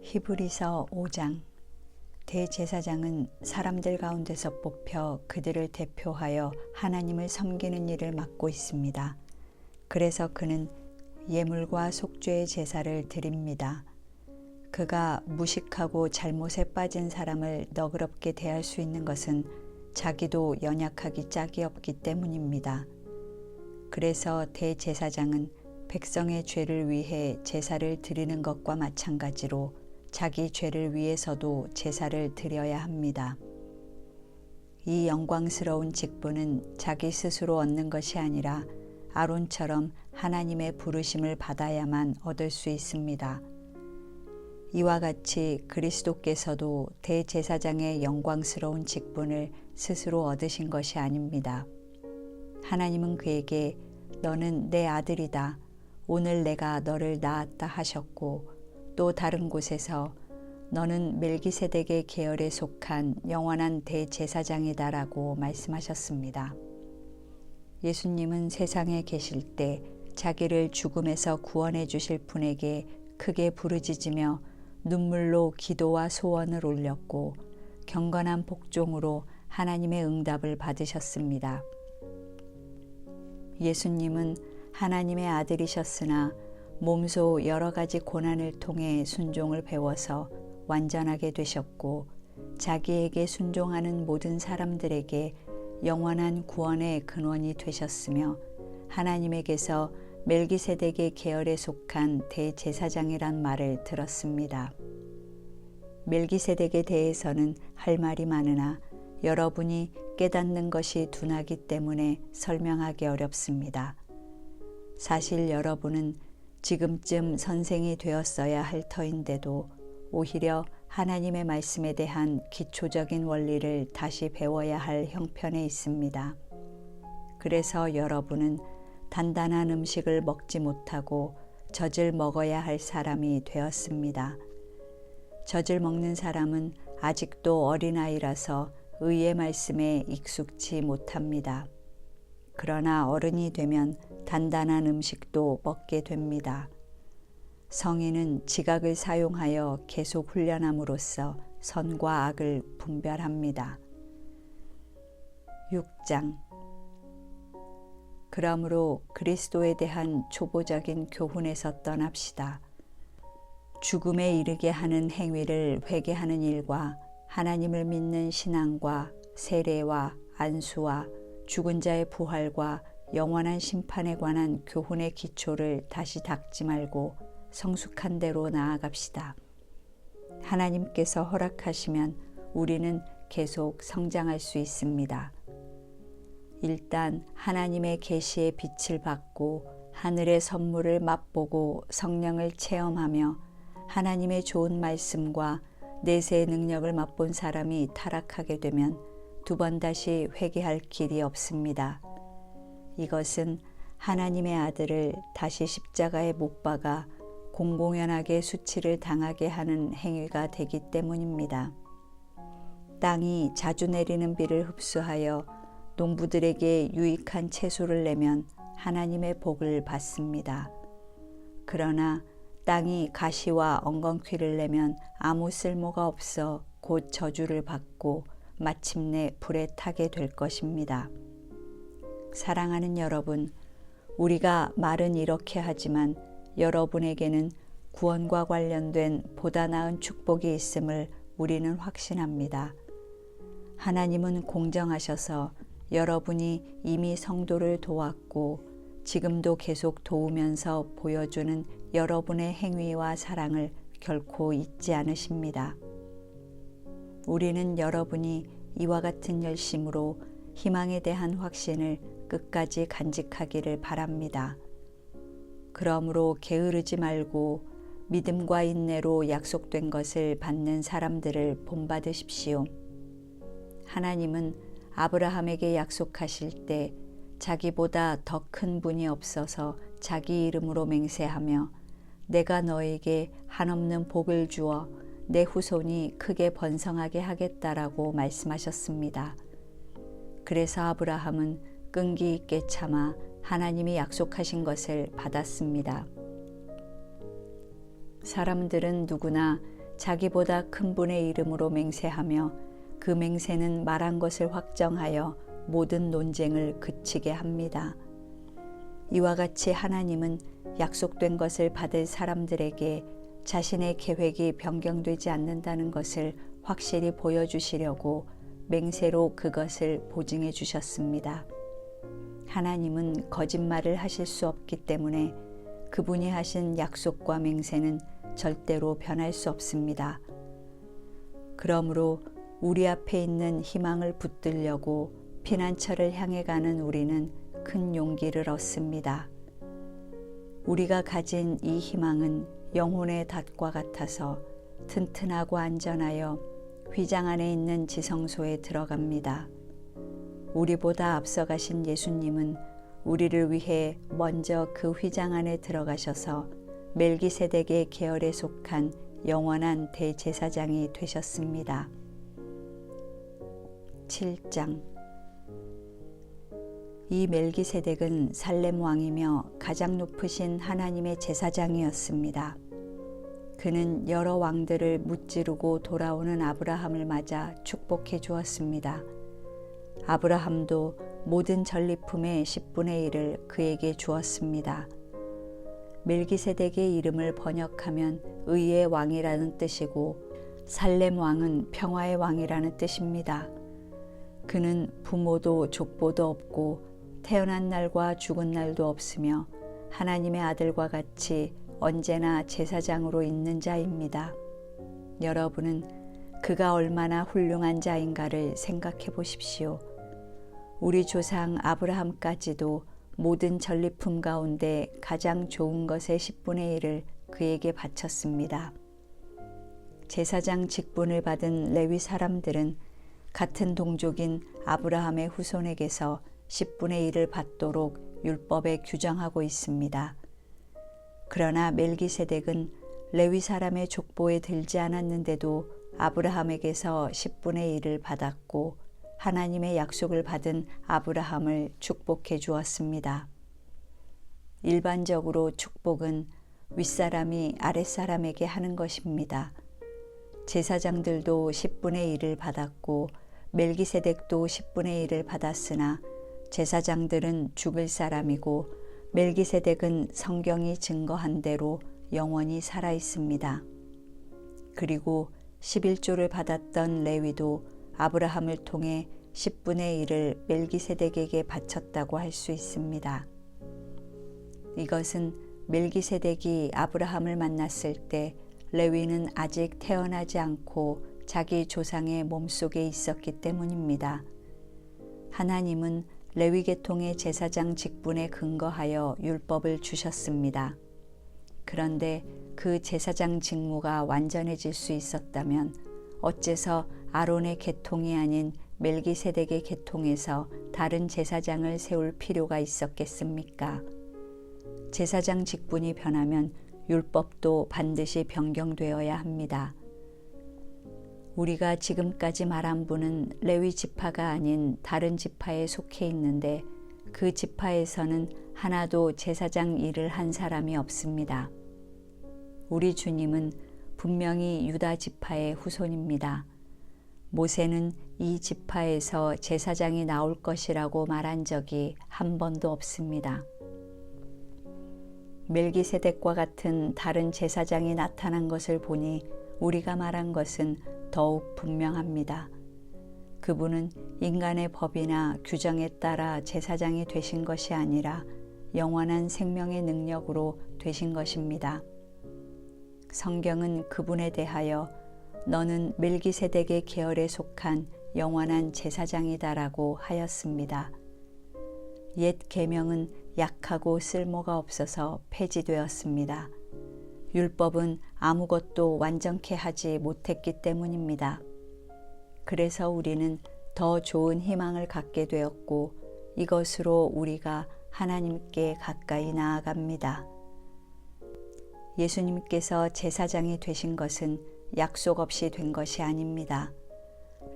히브리서 5장. 대제사장은 사람들 가운데서 뽑혀 그들을 대표하여 하나님을 섬기는 일을 맡고 있습니다. 그래서 그는 예물과 속죄의 제사를 드립니다. 그가 무식하고 잘못에 빠진 사람을 너그럽게 대할 수 있는 것은 자기도 연약하기 짝이 없기 때문입니다. 그래서 대제사장은 백성의 죄를 위해 제사를 드리는 것과 마찬가지로 자기 죄를 위해서도 제사를 드려야 합니다. 이 영광스러운 직분은 자기 스스로 얻는 것이 아니라 아론처럼 하나님의 부르심을 받아야만 얻을 수 있습니다. 이와 같이 그리스도께서도 대제사장의 영광스러운 직분을 스스로 얻으신 것이 아닙니다. 하나님은 그에게 너는 내 아들이다. 오늘 내가 너를 낳았다 하셨고, 또 다른 곳에서 너는 멜기세덱의 계열에 속한 영원한 대제사장이다라고 말씀하셨습니다. 예수님은 세상에 계실 때 자기를 죽음에서 구원해 주실 분에게 크게 부르짖으며 눈물로 기도와 소원을 올렸고 경건한 복종으로 하나님의 응답을 받으셨습니다. 예수님은 하나님의 아들이셨으나 몸소 여러 가지 고난을 통해 순종을 배워서 완전하게 되셨고, 자기에게 순종하는 모든 사람들에게 영원한 구원의 근원이 되셨으며, 하나님에게서 멜기세덱의 계열에 속한 대제사장이란 말을 들었습니다. 멜기세덱에 대해서는 할 말이 많으나 여러분이 깨닫는 것이 둔하기 때문에 설명하기 어렵습니다. 사실 여러분은 지금쯤 선생이 되었어야 할 터인데도 오히려 하나님의 말씀에 대한 기초적인 원리를 다시 배워야 할 형편에 있습니다. 그래서 여러분은 단단한 음식을 먹지 못하고 젖을 먹어야 할 사람이 되었습니다. 젖을 먹는 사람은 아직도 어린아이라서 의의 말씀에 익숙지 못합니다. 그러나 어른이 되면 단단한 음식도 먹게 됩니다. 성인은 지각을 사용하여 계속 훈련함으로써 선과 악을 분별합니다. 6장. 그러므로 그리스도에 대한 초보적인 교훈에서 떠납시다. 죽음에 이르게 하는 행위를 회개하는 일과 하나님을 믿는 신앙과 세례와 안수와 죽은 자의 부활과 영원한 심판에 관한 교훈의 기초를 다시 닦지 말고 성숙한 대로 나아갑시다. 하나님께서 허락하시면 우리는 계속 성장할 수 있습니다. 일단 하나님의 계시의 빛을 받고 하늘의 선물을 맛보고 성령을 체험하며 하나님의 좋은 말씀과 내세의 능력을 맛본 사람이 타락하게 되면 두 번 다시 회개할 길이 없습니다. 이것은 하나님의 아들을 다시 십자가에 못 박아 공공연하게 수치를 당하게 하는 행위가 되기 때문입니다. 땅이 자주 내리는 비를 흡수하여 농부들에게 유익한 채소를 내면 하나님의 복을 받습니다. 그러나 땅이 가시와 엉겅퀴를 내면 아무 쓸모가 없어 곧 저주를 받고 마침내 불에 타게 될 것입니다. 사랑하는 여러분, 우리가 말은 이렇게 하지만 여러분에게는 구원과 관련된 보다 나은 축복이 있음을 우리는 확신합니다. 하나님은 공정하셔서 여러분이 이미 성도를 도왔고 지금도 계속 도우면서 보여주는 여러분의 행위와 사랑을 결코 잊지 않으십니다. 우리는 여러분이 이와 같은 열심으로 희망에 대한 확신을 끝까지 간직하기를 바랍니다. 그러므로 게으르지 말고 믿음과 인내로 약속된 것을 받는 사람들을 본받으십시오. 하나님은 아브라함에게 약속하실 때 자기보다 더 큰 분이 없어서 자기 이름으로 맹세하며 내가 너에게 한없는 복을 주어 내 후손이 크게 번성하게 하겠다라고 말씀하셨습니다. 그래서 아브라함은 끈기 있게 참아 하나님이 약속하신 것을 받았습니다. 사람들은 누구나 자기보다 큰 분의 이름으로 맹세하며 그 맹세는 말한 것을 확정하여 모든 논쟁을 그치게 합니다. 이와 같이 하나님은 약속된 것을 받을 사람들에게 자신의 계획이 변경되지 않는다는 것을 확실히 보여주시려고 맹세로 그것을 보증해 주셨습니다. 하나님은 거짓말을 하실 수 없기 때문에 그분이 하신 약속과 맹세는 절대로 변할 수 없습니다. 그러므로 우리 앞에 있는 희망을 붙들려고 피난처를 향해 가는 우리는 큰 용기를 얻습니다. 우리가 가진 이 희망은 영혼의 닷과 같아서 튼튼하고 안전하여 휘장 안에 있는 지성소에 들어갑니다. 우리보다 앞서가신 예수님은 우리를 위해 먼저 그 휘장 안에 들어가셔서 멜기세덱의 계열에 속한 영원한 대제사장이 되셨습니다. 7장. 이 멜기세덱은 살렘 왕이며 가장 높으신 하나님의 제사장이었습니다. 그는 여러 왕들을 무찌르고 돌아오는 아브라함을 맞아 축복해 주었습니다. 아브라함도 모든 전리품의 10분의 1을 그에게 주었습니다. 멜기세덱의 이름을 번역하면 의의 왕이라는 뜻이고 살렘 왕은 평화의 왕이라는 뜻입니다. 그는 부모도 족보도 없고 태어난 날과 죽은 날도 없으며 하나님의 아들과 같이 언제나 제사장으로 있는 자입니다. 여러분은 그가 얼마나 훌륭한 자인가를 생각해 보십시오. 우리 조상 아브라함까지도 모든 전리품 가운데 가장 좋은 것의 10분의 1을 그에게 바쳤습니다. 제사장 직분을 받은 레위 사람들은 같은 동족인 아브라함의 후손에게서 10분의 1을 받도록 율법에 규정하고 있습니다. 그러나 멜기세덱은 레위 사람의 족보에 들지 않았는데도 아브라함에게서 10분의 1을 받았고 하나님의 약속을 받은 아브라함을 축복해 주었습니다. 일반적으로 축복은 윗사람이 아랫사람에게 하는 것입니다. 제사장들도 10분의 1을 받았고 멜기세덱도 10분의 1을 받았으나 제사장들은 죽을 사람이고 멜기세덱은 성경이 증거한 대로 영원히 살아 있습니다. 그리고 11조를 받았던 레위도 아브라함을 통해 10분의 1을 멜기세덱에게 바쳤다고 할 수 있습니다. 이것은 멜기세덱이 아브라함을 만났을 때 레위는 아직 태어나지 않고 자기 조상의 몸속에 있었기 때문입니다. 하나님은 레위 계통의 제사장 직분에 근거하여 율법을 주셨습니다. 그런데 그 제사장 직무가 완전해질 수 있었다면 어째서 아론의 계통이 아닌 멜기세덱의 계통에서 다른 제사장을 세울 필요가 있었겠습니까? 제사장 직분이 변하면 율법도 반드시 변경되어야 합니다. 우리가 지금까지 말한 분은 레위 지파가 아닌 다른 지파에 속해 있는데 그 지파에서는 하나도 제사장 일을 한 사람이 없습니다. 우리 주님은 분명히 유다 지파의 후손입니다. 모세는 이 지파에서 제사장이 나올 것이라고 말한 적이 한 번도 없습니다. 멜기세덱과 같은 다른 제사장이 나타난 것을 보니 우리가 말한 것은 더욱 분명합니다. 그분은 인간의 법이나 규정에 따라 제사장이 되신 것이 아니라 영원한 생명의 능력으로 되신 것입니다. 성경은 그분에 대하여 너는 멜기세덱의 계열에 속한 영원한 제사장이다라고 하였습니다. 옛 계명은 약하고 쓸모가 없어서 폐지되었습니다. 율법은 아무것도 완전케 하지 못했기 때문입니다. 그래서 우리는 더 좋은 희망을 갖게 되었고 이것으로 우리가 하나님께 가까이 나아갑니다. 예수님께서 제사장이 되신 것은 약속 없이 된 것이 아닙니다.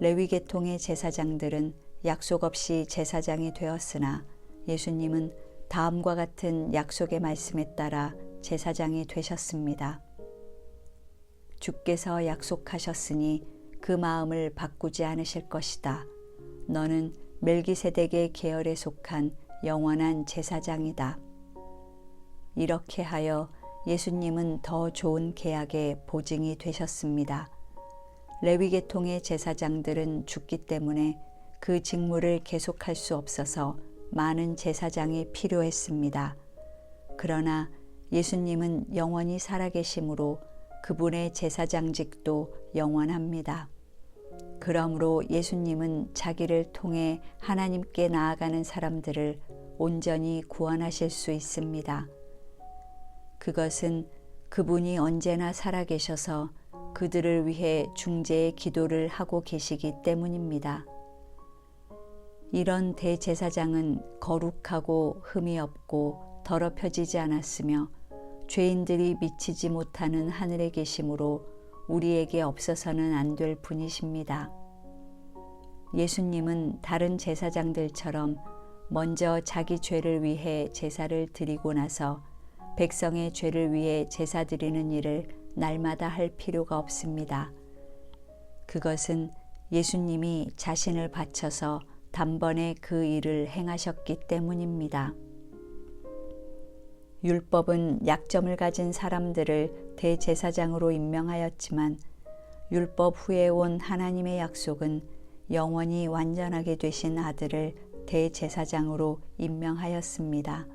레위 계통의 제사장들은 약속 없이 제사장이 되었으나 예수님은 다음과 같은 약속의 말씀에 따라 제사장이 되셨습니다. 주께서 약속하셨으니 그 마음을 바꾸지 않으실 것이다. 너는 멜기세덱의 계열에 속한 영원한 제사장이다. 이렇게 하여 예수님은 더 좋은 계약의 보증이 되셨습니다. 레위 계통의 제사장들은 죽기 때문에 그 직무를 계속할 수 없어서 많은 제사장이 필요했습니다. 그러나 예수님은 영원히 살아계심으로 그분의 제사장직도 영원합니다. 그러므로 예수님은 자기를 통해 하나님께 나아가는 사람들을 온전히 구원하실 수 있습니다. 그것은 그분이 언제나 살아계셔서 그들을 위해 중재의 기도를 하고 계시기 때문입니다. 이런 대제사장은 거룩하고 흠이 없고 더럽혀지지 않았으며 죄인들이 미치지 못하는 하늘에 계심으로 우리에게 없어서는 안 될 분이십니다. 예수님은 다른 제사장들처럼 먼저 자기 죄를 위해 제사를 드리고 나서 백성의 죄를 위해 제사 드리는 일을 날마다 할 필요가 없습니다. 그것은 예수님이 자신을 바쳐서 단번에 그 일을 행하셨기 때문입니다. 율법은 약점을 가진 사람들을 대제사장으로 임명하였지만 율법 후에 온 하나님의 약속은 영원히 완전하게 되신 아들을 대제사장으로 임명하였습니다.